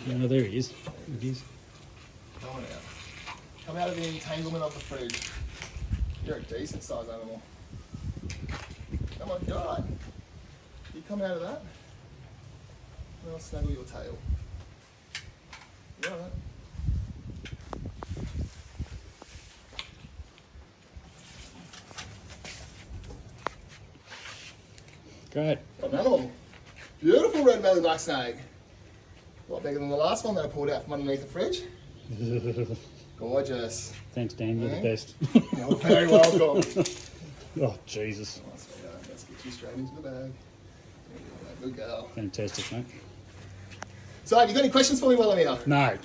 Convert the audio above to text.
No, there he is. There he is. Come on out. Come out of the entanglement of the fridge. You're a decent sized animal. Come on, God. You come out of that, and I'll snuggle your tail. You alright? Great. Got an animal. Beautiful red-bellied black snake. A lot bigger than the last one that I pulled out from underneath the fridge. Gorgeous. Thanks, Dan. You're the best. You're very welcome. Oh, Jesus. Oh, sweetheart, let's get you straight into the bag. Good girl. Fantastic, mate. So, have you got any questions for me while I'm here? No.